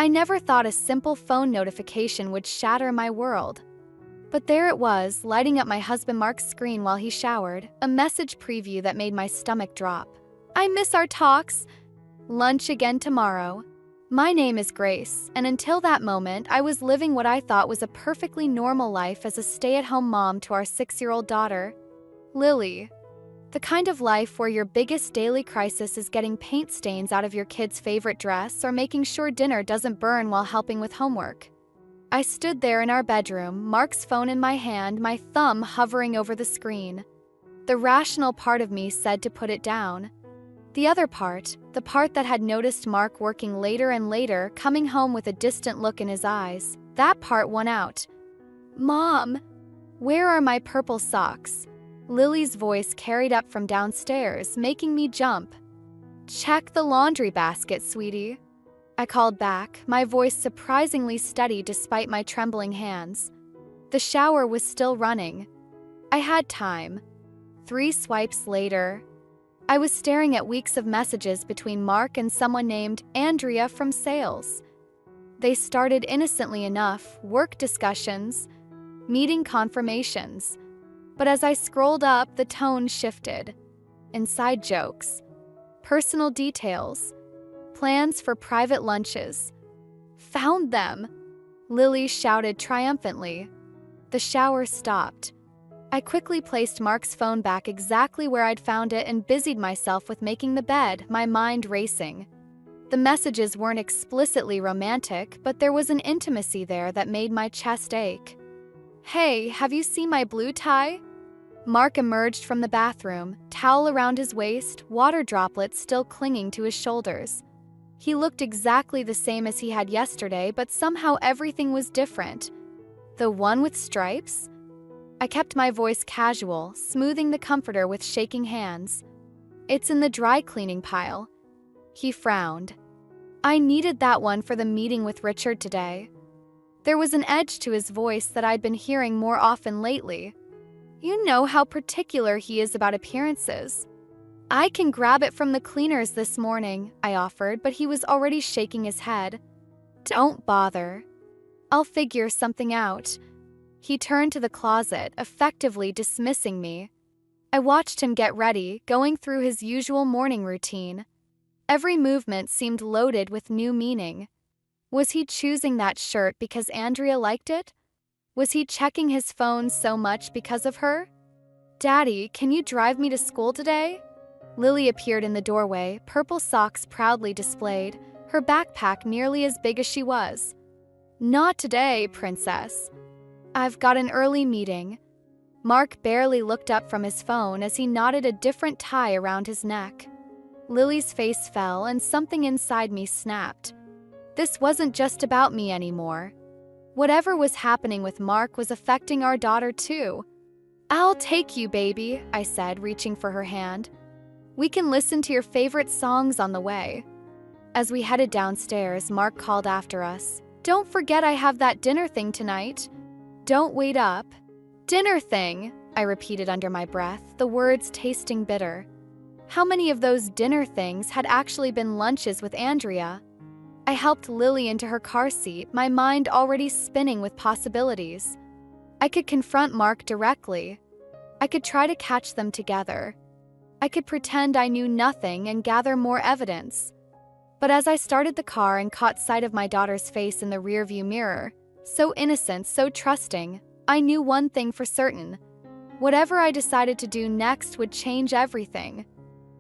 I never thought a simple phone notification would shatter my world. But there it was, lighting up my husband Mark's screen while he showered, a message preview that made my stomach drop. I miss our talks. Lunch again tomorrow. My name is Grace, and until that moment, I was living what I thought was a perfectly normal life as a stay-at-home mom to our 6-year-old daughter, Lily. The kind of life where your biggest daily crisis is getting paint stains out of your kid's favorite dress or making sure dinner doesn't burn while helping with homework. I stood there in our bedroom, Mark's phone in my hand, my thumb hovering over the screen. The rational part of me said to put it down. The other part, the part that had noticed Mark working later and later, coming home with a distant look in his eyes, that part won out. Mom, where are my purple socks? Lily's voice carried up from downstairs, making me jump. Check the laundry basket, sweetie. I called back, my voice surprisingly steady despite my trembling hands. The shower was still running. I had time. 3 swipes later, I was staring at weeks of messages between Mark and someone named Andrea from sales. They started innocently enough, work discussions, meeting confirmations. But as I scrolled up, the tone shifted. Inside jokes, personal details, plans for private lunches. Found them! Lily shouted triumphantly. The shower stopped. I quickly placed Mark's phone back exactly where I'd found it and busied myself with making the bed, my mind racing. The messages weren't explicitly romantic, but there was an intimacy there that made my chest ache. Hey, have you seen my blue tie? Mark emerged from the bathroom, towel around his waist, water droplets still clinging to his shoulders. He looked exactly the same as he had yesterday, but somehow everything was different. The one with stripes? I kept my voice casual, smoothing the comforter with shaking hands. It's in the dry cleaning pile. He frowned. I needed that one for the meeting with Richard today. There was an edge to his voice that I'd been hearing more often lately. You know how particular he is about appearances. I can grab it from the cleaners this morning, I offered, but he was already shaking his head. Don't bother. I'll figure something out. He turned to the closet, effectively dismissing me. I watched him get ready, going through his usual morning routine. Every movement seemed loaded with new meaning. Was he choosing that shirt because Andrea liked it? Was he checking his phone so much because of her? Daddy, can you drive me to school today? Lily appeared in the doorway, purple socks proudly displayed, her backpack nearly as big as she was. Not today, princess. I've got an early meeting. Mark barely looked up from his phone as he knotted a different tie around his neck. Lily's face fell and something inside me snapped. This wasn't just about me anymore. Whatever was happening with Mark was affecting our daughter too. I'll take you, baby, I said, reaching for her hand. We can listen to your favorite songs on the way. As we headed downstairs, Mark called after us. Don't forget I have that dinner thing tonight. Don't wait up. Dinner thing, I repeated under my breath, the words tasting bitter. How many of those dinner things had actually been lunches with Andrea? I helped Lily into her car seat, my mind already spinning with possibilities. I could confront Mark directly. I could try to catch them together. I could pretend I knew nothing and gather more evidence. But as I started the car and caught sight of my daughter's face in the rearview mirror, so innocent, so trusting, I knew one thing for certain. Whatever I decided to do next would change everything.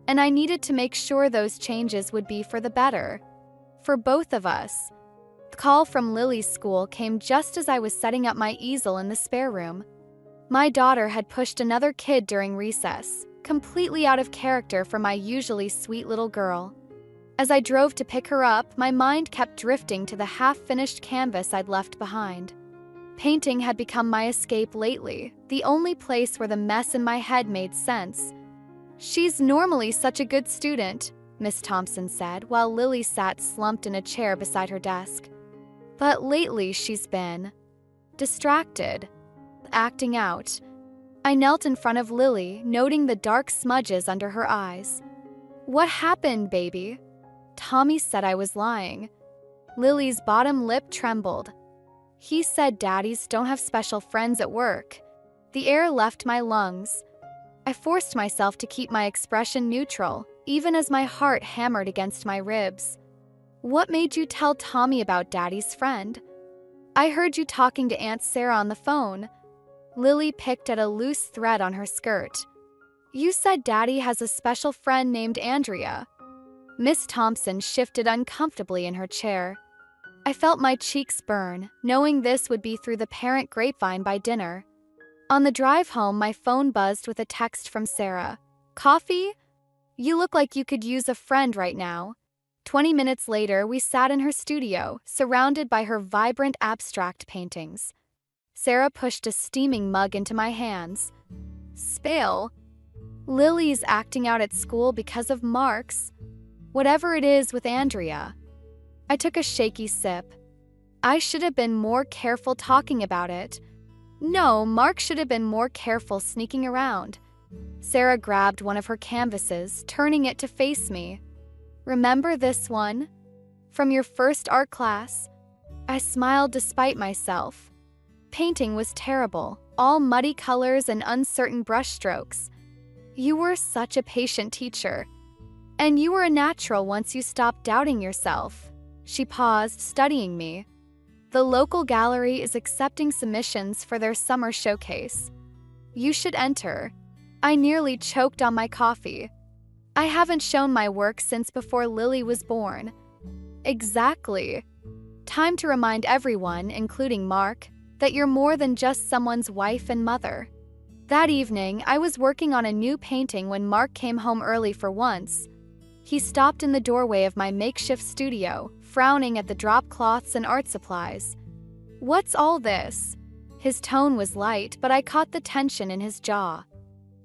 And I needed to make sure those changes would be for the better. For both of us. The call from Lily's school came just as I was setting up my easel in the spare room. My daughter had pushed another kid during recess, completely out of character for my usually sweet little girl. As I drove to pick her up, my mind kept drifting to the half-finished canvas I'd left behind. Painting had become my escape lately, the only place where the mess in my head made sense. She's normally such a good student, Miss Thompson said, while Lily sat slumped in a chair beside her desk. But lately she's been distracted, acting out. I knelt in front of Lily, noting the dark smudges under her eyes. What happened, baby? Tommy said I was lying. Lily's bottom lip trembled. He said daddies don't have special friends at work. The air left my lungs. I forced myself to keep my expression neutral, even as my heart hammered against my ribs. What made you tell Tommy about Daddy's friend? I heard you talking to Aunt Sarah on the phone. Lily picked at a loose thread on her skirt. You said Daddy has a special friend named Andrea. Miss Thompson shifted uncomfortably in her chair. I felt my cheeks burn, knowing this would be through the parent grapevine by dinner. On the drive home, my phone buzzed with a text from Sarah. Coffee? You look like you could use a friend right now. 20 minutes later, we sat in her studio, surrounded by her vibrant abstract paintings. Sarah pushed a steaming mug into my hands. Spale. Lily's acting out at school because of Mark's. Whatever it is with Andrea. I took a shaky sip. I should have been more careful talking about it. No, Mark should have been more careful sneaking around. Sarah grabbed one of her canvases, turning it to face me. Remember this one? From your first art class? I smiled despite myself. Painting was terrible, all muddy colors and uncertain brushstrokes. You were such a patient teacher. And you were a natural once you stopped doubting yourself. She paused, studying me. The local gallery is accepting submissions for their summer showcase. You should enter. I nearly choked on my coffee. I haven't shown my work since before Lily was born. Exactly. Time to remind everyone, including Mark, that you're more than just someone's wife and mother. That evening, I was working on a new painting when Mark came home early for once. He stopped in the doorway of my makeshift studio, frowning at the drop cloths and art supplies. What's all this? His tone was light, but I caught the tension in his jaw.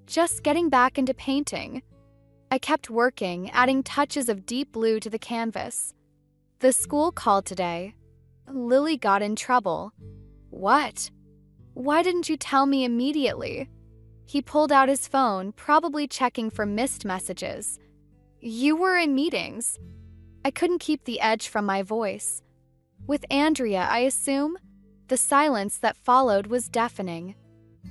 Just getting back into painting. I kept working, adding touches of deep blue to the canvas. The school called today. Lily got in trouble. What? Why didn't you tell me immediately? He pulled out his phone, probably checking for missed messages. You were in meetings. I couldn't keep the edge from my voice. With Andrea, I assume? The silence that followed was deafening.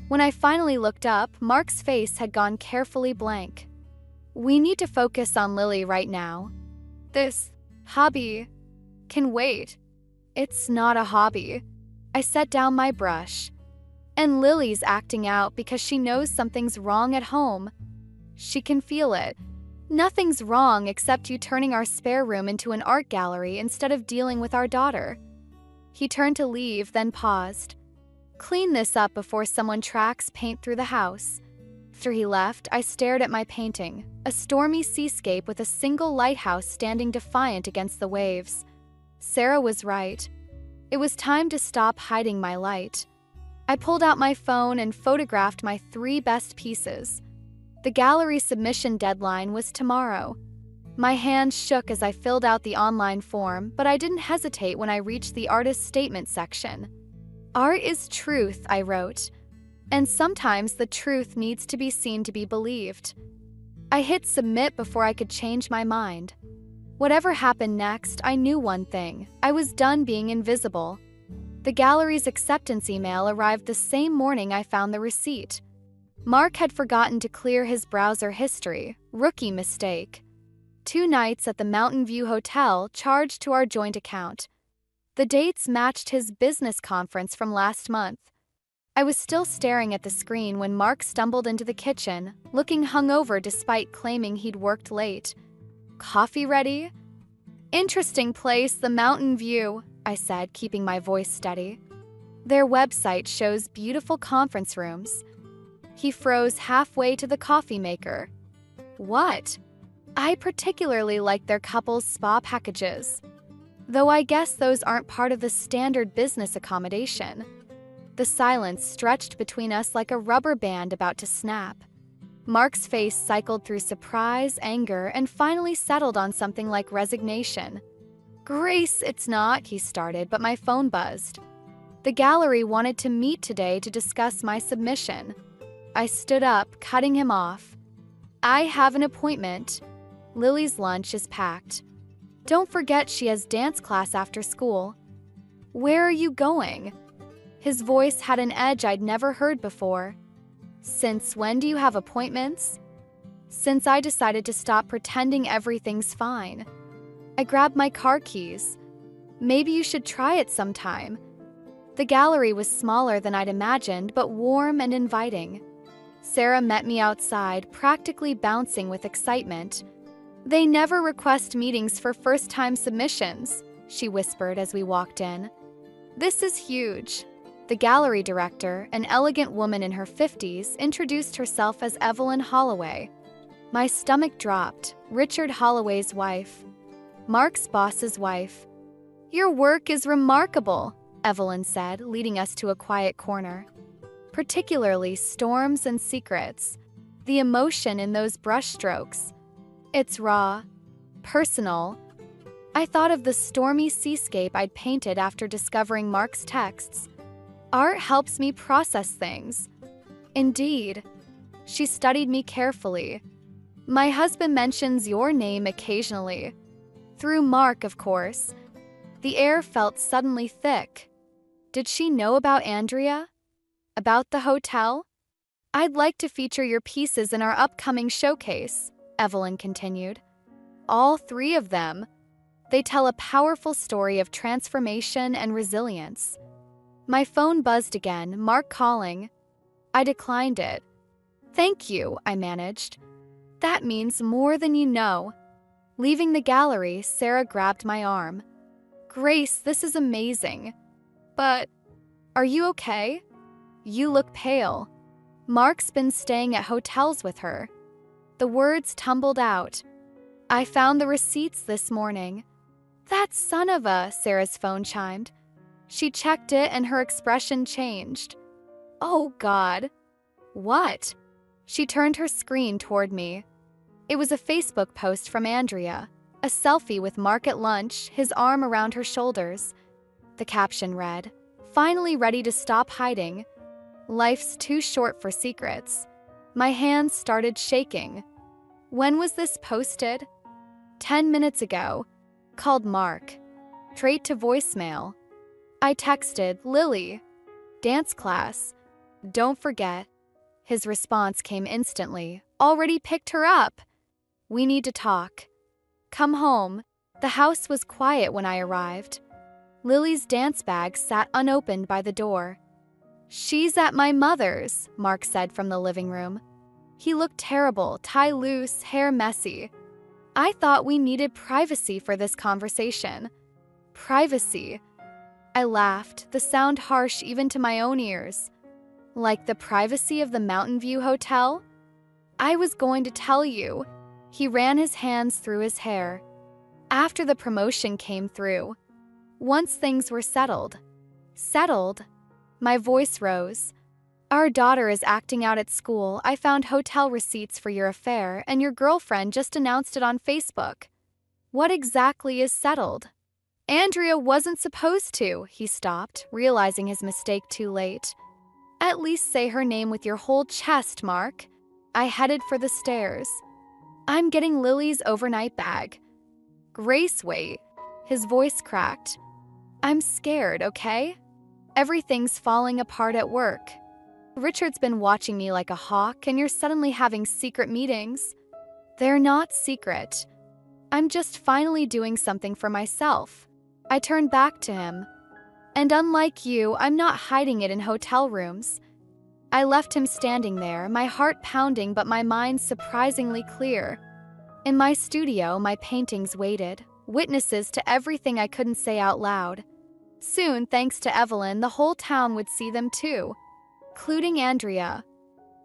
When I finally looked up, Mark's face had gone carefully blank. We need to focus on Lily right now. This hobby can wait. It's not a hobby. I set down my brush. And Lily's acting out because she knows something's wrong at home. She can feel it. Nothing's wrong except you turning our spare room into an art gallery instead of dealing with our daughter. He turned to leave, then paused. Clean this up before someone tracks paint through the house. After he left, I stared at my painting, a stormy seascape with a single lighthouse standing defiant against the waves. Sarah was right. It was time to stop hiding my light. I pulled out my phone and photographed my 3 best pieces. The gallery submission deadline was tomorrow. My hands shook as I filled out the online form, but I didn't hesitate when I reached the artist statement section. Art is truth, I wrote. And sometimes the truth needs to be seen to be believed. I hit submit before I could change my mind. Whatever happened next, I knew one thing. I was done being invisible. The gallery's acceptance email arrived the same morning I found the receipt. Mark had forgotten to clear his browser history. Rookie mistake. 2 nights at the Mountain View Hotel charged to our joint account. The dates matched his business conference from last month. I was still staring at the screen when Mark stumbled into the kitchen, looking hungover despite claiming he'd worked late. Coffee ready? Interesting place, the Mountain View, I said, keeping my voice steady. Their website shows beautiful conference rooms. He froze halfway to the coffee maker. What? I particularly like their couple's spa packages. Though I guess those aren't part of the standard business accommodation. The silence stretched between us like a rubber band about to snap. Mark's face cycled through surprise, anger, and finally settled on something like resignation. Grace, it's not, he started, but my phone buzzed. The gallery wanted to meet today to discuss my submission. I stood up, cutting him off. I have an appointment. Lily's lunch is packed. Don't forget she has dance class after school. Where are you going? His voice had an edge I'd never heard before. Since when do you have appointments? Since I decided to stop pretending everything's fine. I grabbed my car keys. Maybe you should try it sometime. The gallery was smaller than I'd imagined, but warm and inviting. Sarah met me outside, practically bouncing with excitement. They never request meetings for first-time submissions, she whispered as we walked in. This is huge. The gallery director, an elegant woman in her 50s, introduced herself as Evelyn Holloway. My stomach dropped. Richard Holloway's wife. Mark's boss's wife. Your work is remarkable, Evelyn said, leading us to a quiet corner. Particularly storms and secrets. The emotion in those brushstrokes. It's raw, personal. I thought of the stormy seascape I'd painted after discovering Mark's texts. Art helps me process things. Indeed. She studied me carefully. My husband mentions your name occasionally. Through Mark, of course. The air felt suddenly thick. Did she know about Andrea? About the hotel? I'd like to feature your pieces in our upcoming showcase, Evelyn continued. All three of them. They tell a powerful story of transformation and resilience. My phone buzzed again, Mark calling. I declined it. Thank you, I managed. That means more than you know. Leaving the gallery, Sarah grabbed my arm. Grace, this is amazing. But, are you okay? You look pale. Mark's been staying at hotels with her. The words tumbled out. I found the receipts this morning. That son of a, Sarah's phone chimed. She checked it and her expression changed. Oh, God. What? She turned her screen toward me. It was a Facebook post from Andrea, a selfie with Mark at lunch, his arm around her shoulders. The caption read, "Finally ready to stop hiding. Life's too short for secrets." My hands started shaking. When was this posted? 10 minutes ago. Called Mark. Straight to voicemail. I texted, Lily. Dance class. Don't forget. His response came instantly. Already picked her up. We need to talk. Come home. The house was quiet when I arrived. Lily's dance bag sat unopened by the door. She's at my mother's, Mark said from the living room. He looked terrible, tie loose, hair messy. I thought we needed privacy for this conversation. Privacy. I laughed, the sound harsh even to my own ears. Like the privacy of the Mountain View Hotel? I was going to tell you. He ran his hands through his hair. After the promotion came through. Once things were settled. Settled? My voice rose. Our daughter is acting out at school. I found hotel receipts for your affair, and your girlfriend just announced it on Facebook. What exactly is settled? Andrea wasn't supposed to, he stopped, realizing his mistake too late. At least say her name with your whole chest, Mark. I headed for the stairs. I'm getting Lily's overnight bag. Grace, wait. His voice cracked. I'm scared, okay? Everything's falling apart at work. Richard's been watching me like a hawk, and you're suddenly having secret meetings. They're not secret. I'm just finally doing something for myself. I turned back to him. And unlike you, I'm not hiding it in hotel rooms. I left him standing there, my heart pounding but my mind surprisingly clear. In my studio, my paintings waited, witnesses to everything I couldn't say out loud. Soon, thanks to Evelyn, the whole town would see them too, including Andrea.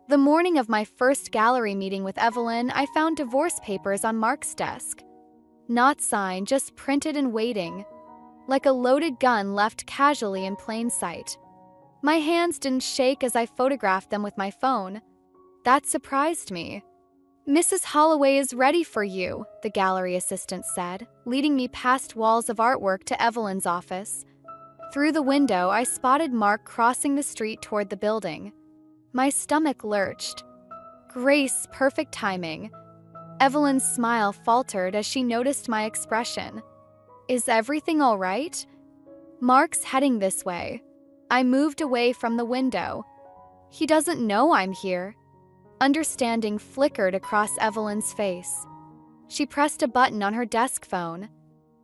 The morning of my first gallery meeting with Evelyn, I found divorce papers on Mark's desk. Not signed, just printed and waiting. Like a loaded gun left casually in plain sight. My hands didn't shake as I photographed them with my phone. That surprised me. Mrs. Holloway is ready for you, the gallery assistant said, leading me past walls of artwork to Evelyn's office. Through the window, I spotted Mark crossing the street toward the building. My stomach lurched. Grace, perfect timing. Evelyn's smile faltered as she noticed my expression. Is everything all right? Mark's heading this way. I moved away from the window. He doesn't know I'm here. Understanding flickered across Evelyn's face. She pressed a button on her desk phone.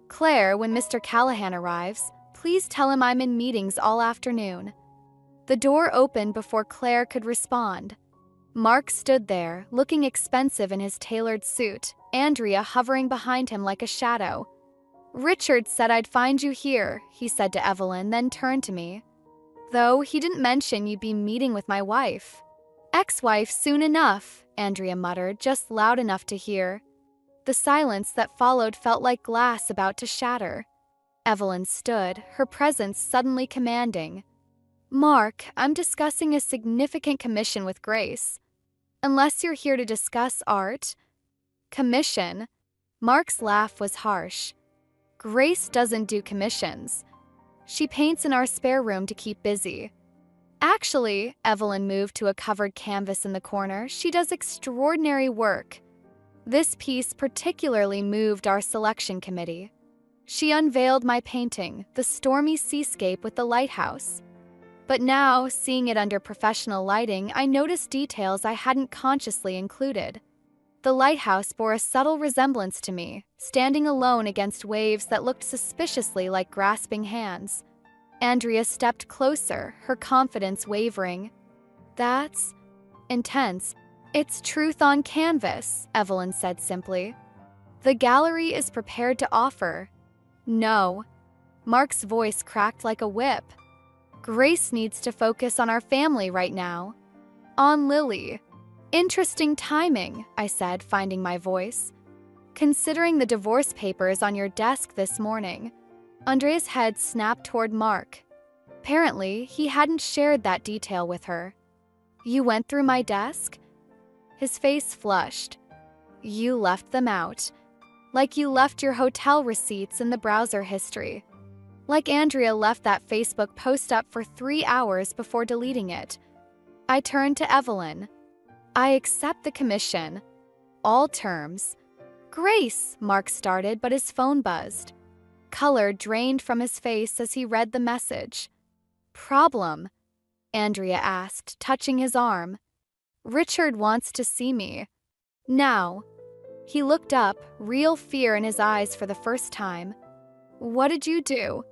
Claire, when Mr. Callahan arrives, please tell him I'm in meetings all afternoon. The door opened before Claire could respond. Mark stood there, looking expensive in his tailored suit, Andrea hovering behind him like a shadow. Richard said I'd find you here, he said to Evelyn, then turned to me. Though he didn't mention you'd be meeting with my wife. Ex-wife soon enough, Andrea muttered, just loud enough to hear. The silence that followed felt like glass about to shatter. Evelyn stood, her presence suddenly commanding. Mark, I'm discussing a significant commission with Grace. Unless you're here to discuss art. Commission? Mark's laugh was harsh. Grace doesn't do commissions. She paints in our spare room to keep busy. Actually, Evelyn moved to a covered canvas in the corner, she does extraordinary work. This piece particularly moved our selection committee. She unveiled my painting, the stormy seascape with the lighthouse. But now, seeing it under professional lighting, I noticed details I hadn't consciously included. The lighthouse bore a subtle resemblance to me, standing alone against waves that looked suspiciously like grasping hands. Andrea stepped closer, her confidence wavering. That's intense. It's truth on canvas, Evelyn said simply. The gallery is prepared to offer. No. Mark's voice cracked like a whip. Grace needs to focus on our family right now. On Lily. Interesting timing, I said, finding my voice. Considering the divorce papers on your desk this morning. Andrea's head snapped toward Mark. Apparently, he hadn't shared that detail with her. You went through my desk? His face flushed. You left them out. Like you left your hotel receipts in the browser history. Like Andrea left that Facebook post up for 3 hours before deleting it. I turned to Evelyn. I accept the commission. All terms. Grace, Mark started, but his phone buzzed. Color drained from his face as he read the message. Problem? Andrea asked, touching his arm. Richard wants to see me. Now. He looked up, real fear in his eyes for the first time. What did you do?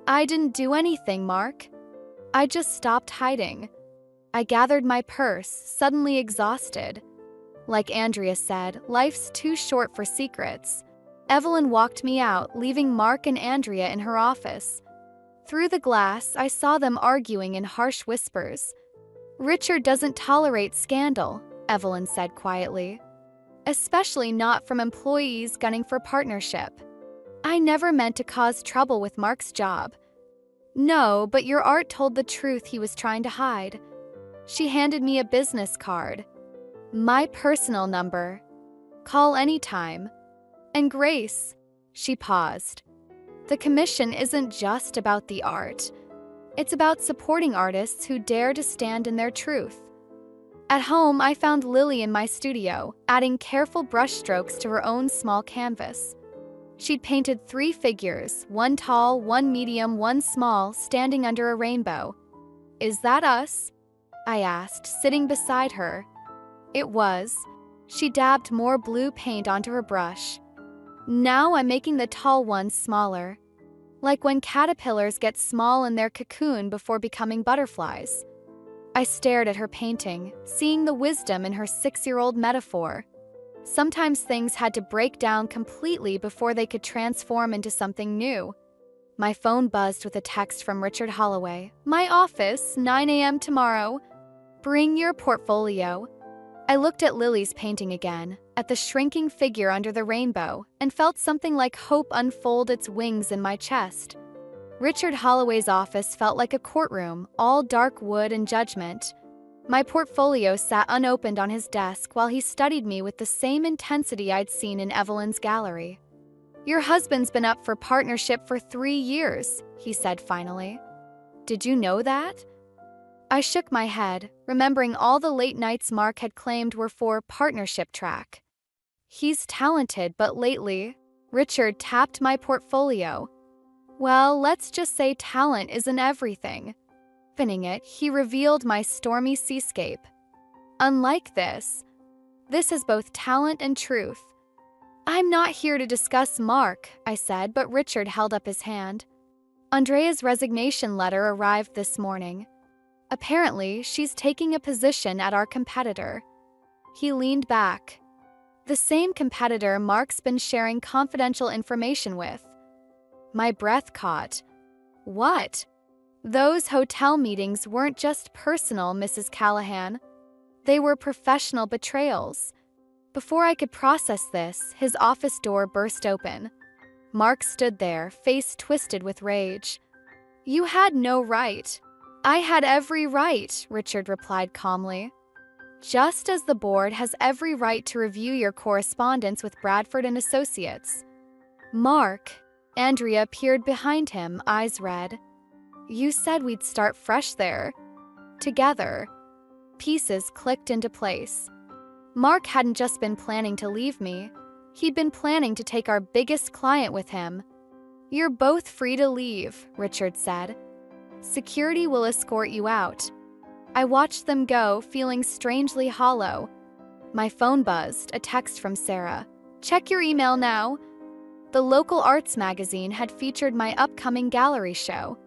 I didn't do anything, Mark. I just stopped hiding. I gathered my purse, suddenly exhausted. Like Andrea said, life's too short for secrets. Evelyn walked me out, leaving Mark and Andrea in her office. Through the glass, I saw them arguing in harsh whispers. Richard doesn't tolerate scandal, Evelyn said quietly. Especially not from employees gunning for partnership. I never meant to cause trouble with Mark's job. No, but your art told the truth he was trying to hide. She handed me a business card. My personal number. Call anytime. And Grace. She paused. The commission isn't just about the art. It's about supporting artists who dare to stand in their truth. At home, I found Lily in my studio, adding careful brushstrokes to her own small canvas. She'd painted 3 figures, one tall, one medium, one small, standing under a rainbow. Is that us? I asked, sitting beside her. It was. She dabbed more blue paint onto her brush. Now I'm making the tall ones smaller. Like when caterpillars get small in their cocoon before becoming butterflies. I stared at her painting, seeing the wisdom in her 6-year-old metaphor. Sometimes things had to break down completely before they could transform into something new. My phone buzzed with a text from Richard Holloway. My office, 9 a.m. tomorrow. Bring your portfolio. I looked at Lily's painting again, at the shrinking figure under the rainbow, and felt something like hope unfold its wings in my chest. Richard Holloway's office felt like a courtroom, all dark wood and judgment. My portfolio sat unopened on his desk while he studied me with the same intensity I'd seen in Evelyn's gallery. Your husband's been up for partnership for 3 years, he said finally. Did you know that? I shook my head, remembering all the late nights Mark had claimed were for partnership track. He's talented, but lately, Richard tapped my portfolio. Well, let's just say talent isn't everything. Opening it, he revealed my stormy seascape. Unlike this is both talent and truth. I'm not here to discuss Mark, I said, but Richard held up his hand. Andrea's resignation letter arrived this morning. Apparently, she's taking a position at our competitor. He leaned back. The same competitor Mark's been sharing confidential information with. My breath caught. What? Those hotel meetings weren't just personal, Mrs. Callahan. They were professional betrayals. Before I could process this, his office door burst open. Mark stood there, face twisted with rage. You had no right. I had every right, Richard replied calmly. Just as the board has every right to review your correspondence with Bradford and Associates. Mark, Andrea peered behind him, eyes red. You said we'd start fresh there. Together. Pieces clicked into place. Mark hadn't just been planning to leave me. He'd been planning to take our biggest client with him. You're both free to leave, Richard said. Security will escort you out. I watched them go, feeling strangely hollow. My phone buzzed, a text from Sarah. Check your email now. The local arts magazine had featured my upcoming gallery show.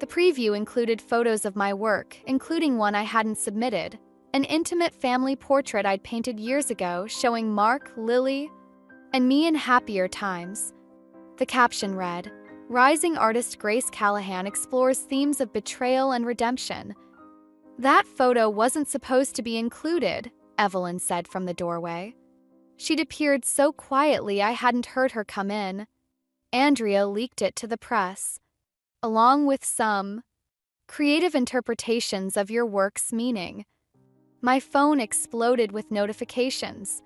The preview included photos of my work, including one I hadn't submitted, an intimate family portrait I'd painted years ago showing Mark, Lily, and me in happier times. The caption read, Rising artist Grace Callahan explores themes of betrayal and redemption. That photo wasn't supposed to be included, Evelyn said from the doorway. She'd appeared so quietly I hadn't heard her come in. Andrea leaked it to the press, along with some creative interpretations of your work's meaning. My phone exploded with notifications.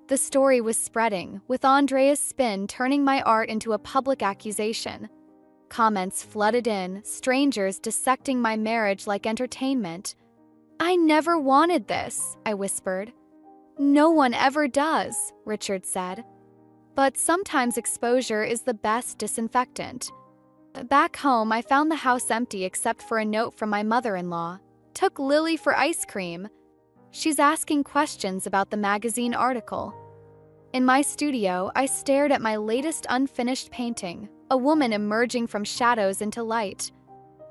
The story was spreading, with Andrea's spin turning my art into a public accusation. Comments flooded in, strangers dissecting my marriage like entertainment. I never wanted this, I whispered. No one ever does, Richard said. But sometimes exposure is the best disinfectant. Back home, I found the house empty except for a note from my mother-in-law. Took Lily for ice cream. She's asking questions about the magazine article. In my studio, I stared at my latest unfinished painting, a woman emerging from shadows into light.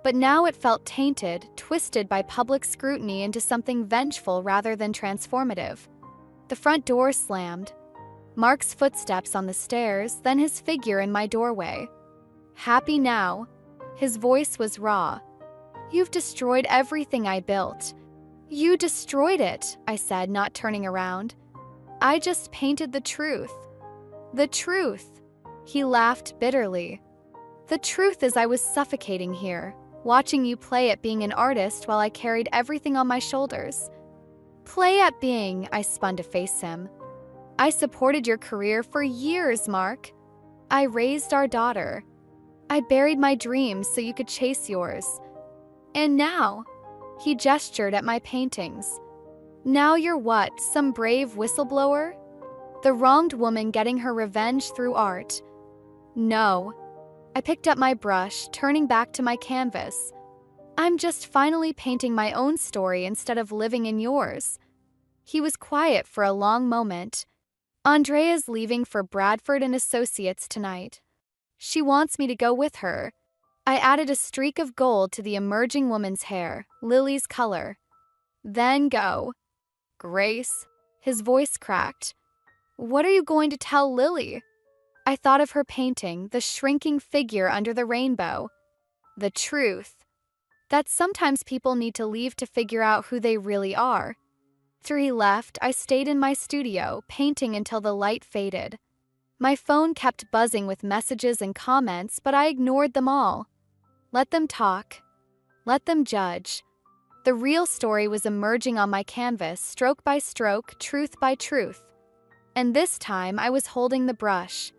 But now it felt tainted, twisted by public scrutiny into something vengeful rather than transformative. The front door slammed. Mark's footsteps on the stairs, then his figure in my doorway. Happy now. His voice was raw. You've destroyed everything I built. You destroyed it, I said, not turning around. I just painted the truth. The truth. He laughed bitterly. The truth is I was suffocating here, watching you play at being an artist while I carried everything on my shoulders. Play at being, I spun to face him. I supported your career for years, Mark. I raised our daughter. I buried my dreams so you could chase yours. And now, he gestured at my paintings. Now you're what, some brave whistleblower? The wronged woman getting her revenge through art. No. I picked up my brush, turning back to my canvas. I'm just finally painting my own story instead of living in yours. He was quiet for a long moment. Andrea's leaving for Bradford and Associates tonight. She wants me to go with her. I added a streak of gold to the emerging woman's hair, Lily's color. Then go. Grace, his voice cracked. What are you going to tell Lily? I thought of her painting, the shrinking figure under the rainbow. The truth. That sometimes people need to leave to figure out who they really are. After he left, I stayed in my studio, painting until the light faded. My phone kept buzzing with messages and comments, but I ignored them all. Let them talk. Let them judge. The real story was emerging on my canvas, stroke by stroke, truth by truth. And this time I was holding the brush.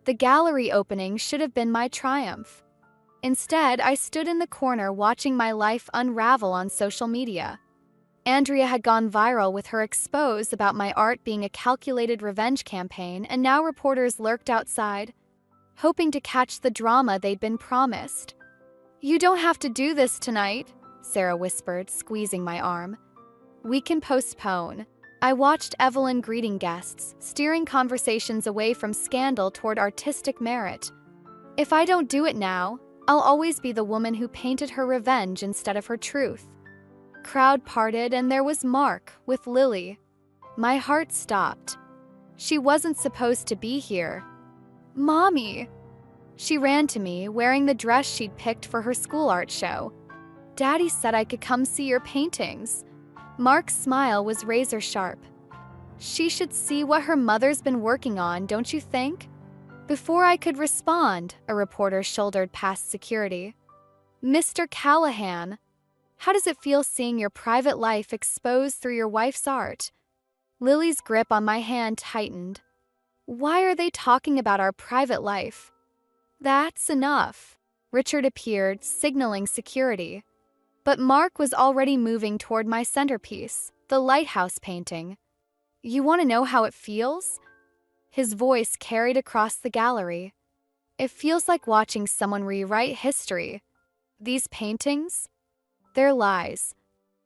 The gallery opening should have been my triumph. Instead, I stood in the corner watching my life unravel on social media. Andrea had gone viral with her expose about my art being a calculated revenge campaign, and now reporters lurked outside, hoping to catch the drama they'd been promised. "You don't have to do this tonight," Sarah whispered, squeezing my arm. "We can postpone." I watched Evelyn greeting guests, steering conversations away from scandal toward artistic merit. If I don't do it now, I'll always be the woman who painted her revenge instead of her truth. Crowd parted, and there was Mark with Lily. My heart stopped. She wasn't supposed to be here. "Mommy!" She ran to me, wearing the dress she'd picked for her school art show. "Daddy said I could come see your paintings." Mark's smile was razor sharp. "She should see what her mother's been working on, don't you think?" Before I could respond, a reporter shouldered past security. "Mr. Callahan, how does it feel seeing your private life exposed through your wife's art?" Lily's grip on my hand tightened. "Why are they talking about our private life?" "That's enough." Richard appeared, signaling security. But Mark was already moving toward my centerpiece, the lighthouse painting. "You want to know how it feels?" His voice carried across the gallery. "It feels like watching someone rewrite history. These paintings? They're lies.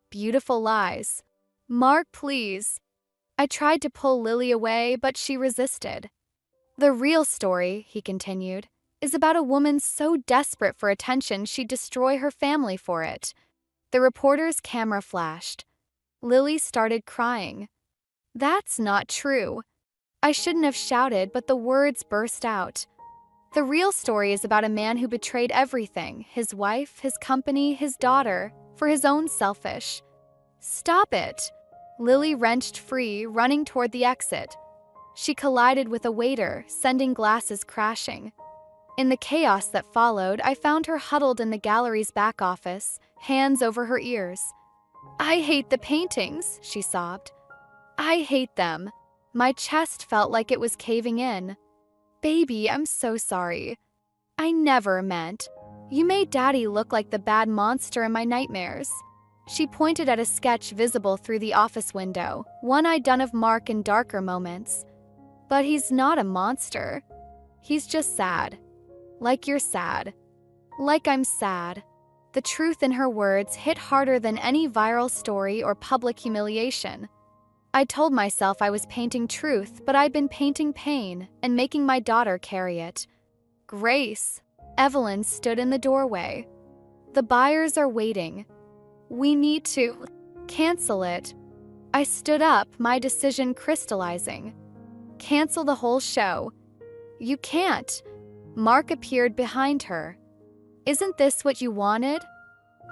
Beautiful lies. Mark, please." I tried to pull Lily away, but she resisted. "The real story," he continued, "is about a woman so desperate for attention she'd destroy her family for it." The reporter's camera flashed. Lily started crying. "That's not true." I shouldn't have shouted, but the words burst out. "The real story is about a man who betrayed everything, his wife, his company, his daughter, for his own selfish." "Stop it!" Lily wrenched free, running toward the exit. She collided with a waiter, sending glasses crashing. In the chaos that followed, I found her huddled in the gallery's back office, hands over her ears. "I hate the paintings," she sobbed. "I hate them." My chest felt like it was caving in. "Baby, I'm so sorry. I never meant. You made Daddy look like the bad monster in my nightmares." She pointed at a sketch visible through the office window, one I'd done of Mark in darker moments. "But he's not a monster. He's just sad. Like you're sad. Like I'm sad." The truth in her words hit harder than any viral story or public humiliation. I told myself I was painting truth, but I'd been painting pain and making my daughter carry it. "Grace." Evelyn stood in the doorway. "The buyers are waiting. We need to cancel it." I stood up, my decision crystallizing. "Cancel the whole show." "You can't." Mark appeared behind her. "Isn't this what you wanted?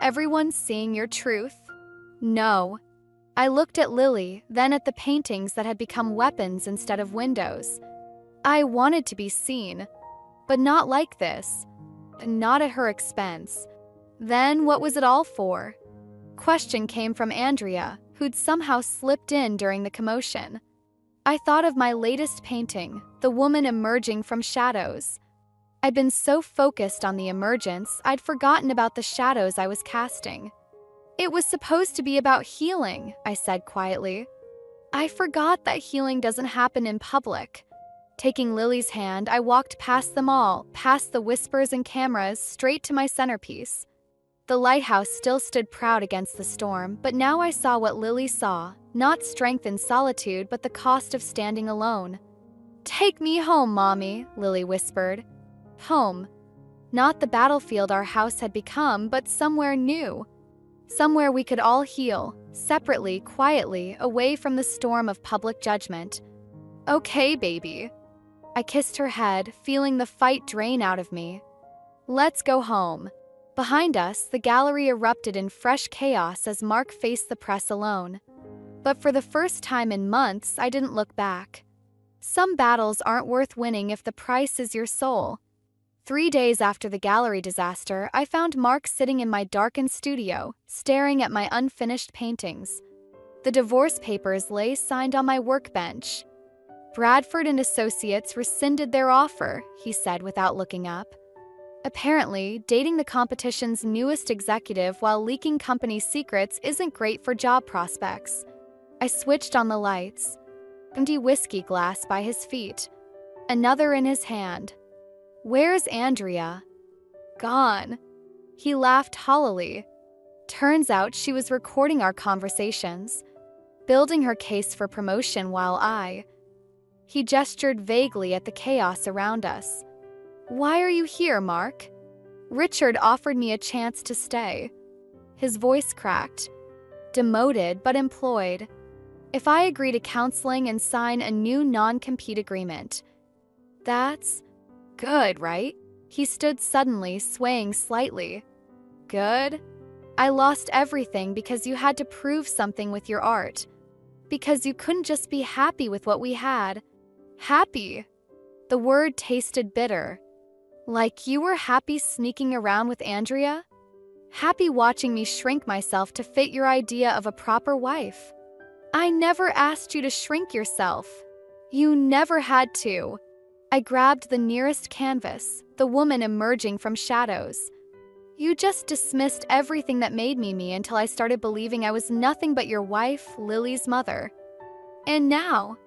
Everyone's seeing your truth." "No." I looked at Lily, then at the paintings that had become weapons instead of windows. I wanted to be seen, but not like this. Not at her expense. Then what was it all for? Question came from Andrea, who'd somehow slipped in during the commotion. I thought of my latest painting, the woman emerging from shadows. I'd been so focused on the emergence, I'd forgotten about the shadows I was casting. "It was supposed to be about healing," I said quietly. "I forgot that healing doesn't happen in public." Taking Lily's hand, I walked past them all, past the whispers and cameras, straight to my centerpiece. The lighthouse still stood proud against the storm, but now I saw what Lily saw, not strength in solitude, but the cost of standing alone. "Take me home, Mommy," Lily whispered. Home. Not the battlefield our house had become, but somewhere new. Somewhere we could all heal, separately, quietly, away from the storm of public judgment. "Okay, baby." I kissed her head, feeling the fight drain out of me. "Let's go home." Behind us, the gallery erupted in fresh chaos as Mark faced the press alone. But for the first time in months, I didn't look back. Some battles aren't worth winning if the price is your soul. 3 days after the gallery disaster, I found Mark sitting in my darkened studio, staring at my unfinished paintings. The divorce papers lay signed on my workbench. "Bradford and Associates rescinded their offer," he said without looking up. Apparently, dating the competition's newest executive while leaking company secrets isn't great for job prospects. I switched on the lights. Empty whiskey glass by his feet. Another in his hand. "Where's Andrea?" "Gone." He laughed hollowly. Turns out she was recording our conversations, building her case for promotion while He gestured vaguely at the chaos around us. "Why are you here, Mark?" "Richard offered me a chance to stay." His voice cracked. "Demoted but employed. If I agree to counseling and sign a new non-compete agreement." "That's good, right?" He stood suddenly, swaying slightly. "Good? I lost everything because you had to prove something with your art. Because you couldn't just be happy with what we had." "Happy?" The word tasted bitter. "Like you were happy sneaking around with Andrea? Happy watching me shrink myself to fit your idea of a proper wife?" "I never asked you to shrink yourself. You never had to." I grabbed the nearest canvas, the woman emerging from shadows. "You just dismissed everything that made me me until I started believing I was nothing but your wife, Lily's mother. And now,"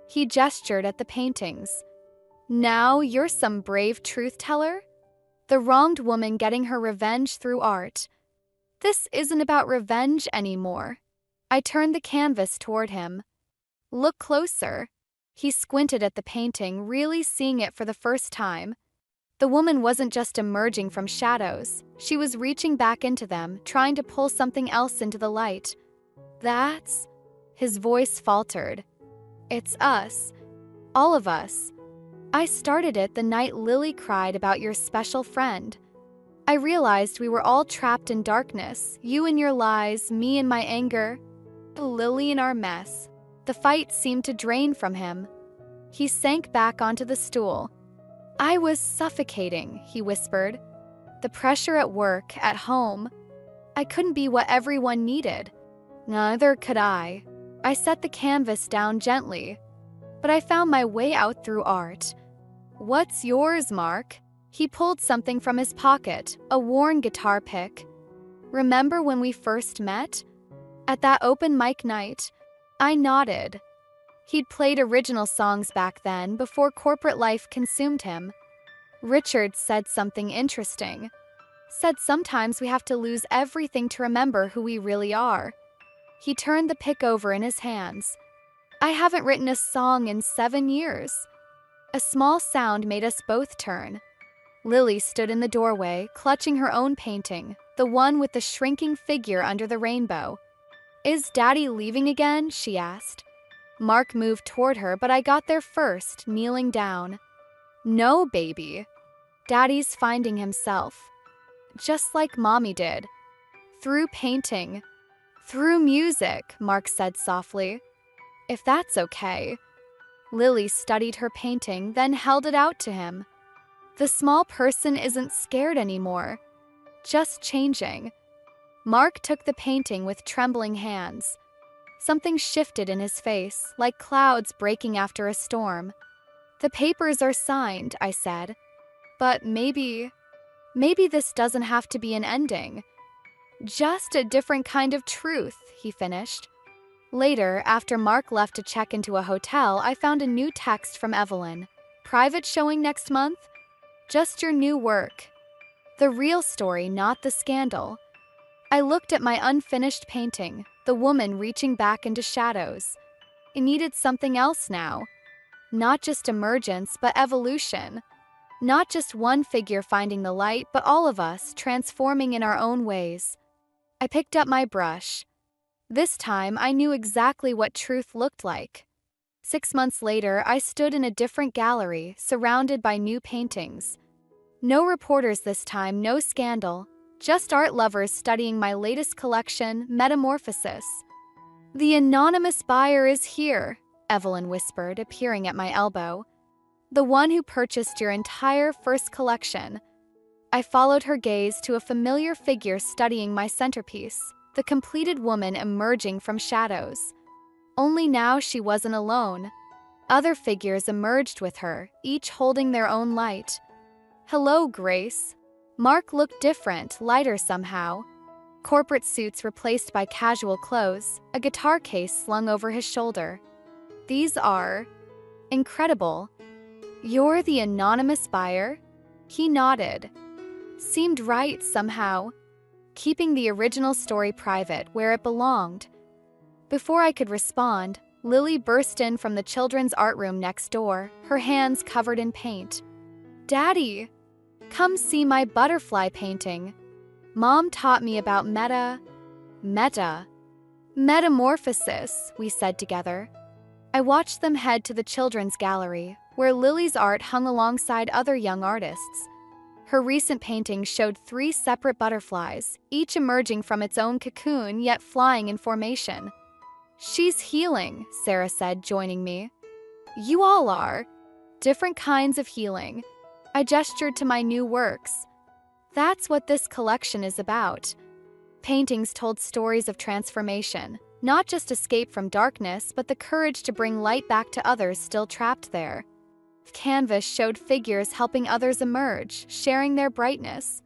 he gestured at the paintings, "now you're some brave truth teller? The wronged woman getting her revenge through art. This isn't about revenge anymore." I turned the canvas toward him. "Look closer." He squinted at the painting, really seeing it for the first time. The woman wasn't just emerging from shadows. She was reaching back into them, trying to pull something else into the light. "That's..." His voice faltered. "It's us. All of us. I started it the night Lily cried about your special friend. I realized we were all trapped in darkness, you and your lies, me and my anger, Lily and our mess." The fight seemed to drain from him. He sank back onto the stool. "I was suffocating," he whispered. "The pressure at work, at home. I couldn't be what everyone needed. Neither could I." I set the canvas down gently. "But I found my way out through art." "What's yours, Mark?" He pulled something from his pocket, a worn guitar pick. "Remember when we first met? At that open mic night?" I nodded. He'd played original songs back then, before corporate life consumed him. "Richard said something interesting. Said sometimes we have to lose everything to remember who we really are." He turned the pick over in his hands. "I haven't written a song in 7 years." A small sound made us both turn. Lily stood in the doorway, clutching her own painting, the one with the shrinking figure under the rainbow. "Is Daddy leaving again?" she asked. Mark moved toward her, but I got there first, kneeling down. "No, baby. Daddy's finding himself. Just like Mommy did. Through painting. Through music," Mark said softly. "If that's okay." Lily studied her painting, then held it out to him. "The small person isn't scared anymore. Just changing." Mark took the painting with trembling hands. Something shifted in his face, like clouds breaking after a storm. "The papers are signed," I said. "But maybe this doesn't have to be an ending. Just a different kind of truth," he finished. Later, after Mark left to check into a hotel, I found a new text from Evelyn. "Private showing next month? Just your new work. The real story, not the scandal." I looked at my unfinished painting, the woman reaching back into shadows. It needed something else now. Not just emergence, but evolution. Not just one figure finding the light, but all of us transforming in our own ways. I picked up my brush. This time, I knew exactly what truth looked like. 6 months later, I stood in a different gallery, surrounded by new paintings. No reporters this time, no scandal. Just art lovers studying my latest collection, Metamorphosis. "The anonymous buyer is here," Evelyn whispered, appearing at my elbow. "The one who purchased your entire first collection." I followed her gaze to a familiar figure studying my centerpiece, the completed woman emerging from shadows. Only now she wasn't alone. Other figures emerged with her, each holding their own light. "Hello, Grace." Mark looked different, lighter somehow. Corporate suits replaced by casual clothes, a guitar case slung over his shoulder. These are incredible. You're the anonymous buyer? He nodded. Seemed right somehow, keeping the original story private where it belonged. Before I could respond, Lily burst in from the children's art room next door, her hands covered in paint. Daddy, come see my butterfly painting. Mom taught me about metamorphosis, we said together. I watched them head to the children's gallery, where Lily's art hung alongside other young artists. Her recent painting showed 3 separate butterflies, each emerging from its own cocoon yet flying in formation. She's healing, Sarah said, joining me. You all are. Different kinds of healing. I gestured to my new works. That's what this collection is about. Paintings told stories of transformation, not just escape from darkness, but the courage to bring light back to others still trapped there. Canvas showed figures helping others emerge, sharing their brightness.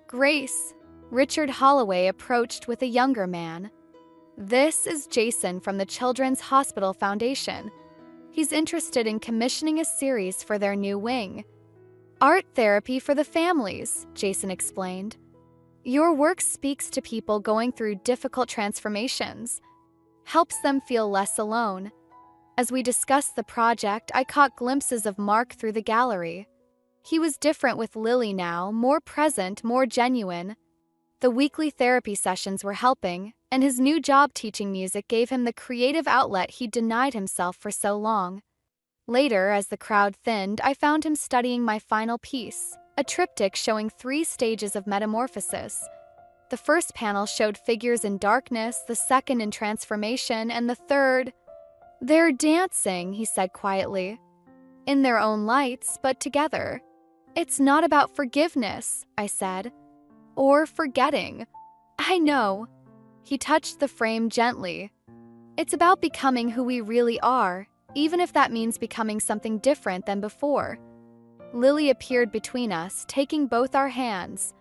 Grace, Richard Holloway approached with a younger man. This is Jason from the Children's Hospital Foundation. He's interested in commissioning a series for their new wing. Art therapy for the families, Jason explained. Your work speaks to people going through difficult transformations, helps them feel less alone. As we discussed the project, I caught glimpses of Mark through the gallery. He was different with Lily now, more present, more genuine. The weekly therapy sessions were helping, and his new job teaching music gave him the creative outlet he'd denied himself for so long. Later, as the crowd thinned, I found him studying my final piece, a triptych showing 3 stages of metamorphosis. The first panel showed figures in darkness, the second in transformation, and the third... They're dancing, he said quietly. In their own lights, but together. It's not about forgiveness, I said. Or forgetting. I know. He touched the frame gently. It's about becoming who we really are, even if that means becoming something different than before. Lily appeared between us, taking both our hands.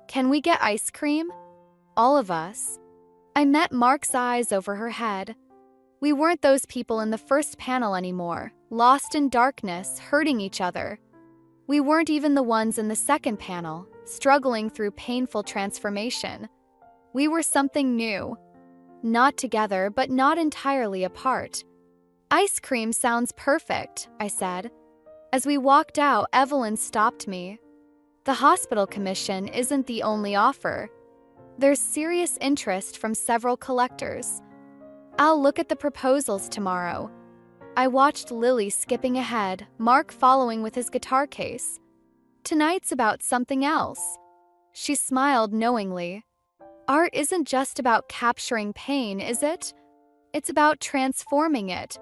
Can we get ice cream? All of us. I met Mark's eyes over her head. We weren't those people in the first panel anymore, lost in darkness, hurting each other. We weren't even the ones in the second panel, struggling through painful transformation. We were something new. Not together, but not entirely apart. Ice cream sounds perfect, I said. As we walked out, Evelyn stopped me. The hospital commission isn't the only offer. There's serious interest from several collectors. I'll look at the proposals tomorrow. I watched Lily skipping ahead, Mark following with his guitar case. Tonight's about something else. She smiled knowingly. Art isn't just about capturing pain, is it? It's about transforming it.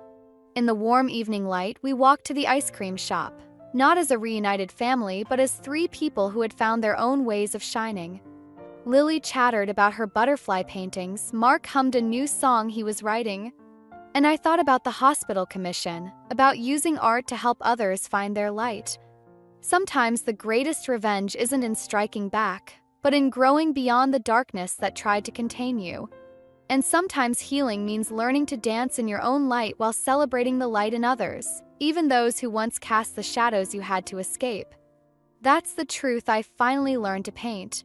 In the warm evening light, we walked to the ice cream shop, not as a reunited family, but as 3 people who had found their own ways of shining. Lily chattered about her butterfly paintings, Mark hummed a new song he was writing, and I thought about the hospital commission, about using art to help others find their light. Sometimes the greatest revenge isn't in striking back, but in growing beyond the darkness that tried to contain you. And sometimes healing means learning to dance in your own light while celebrating the light in others, even those who once cast the shadows you had to escape. That's the truth I finally learned to paint.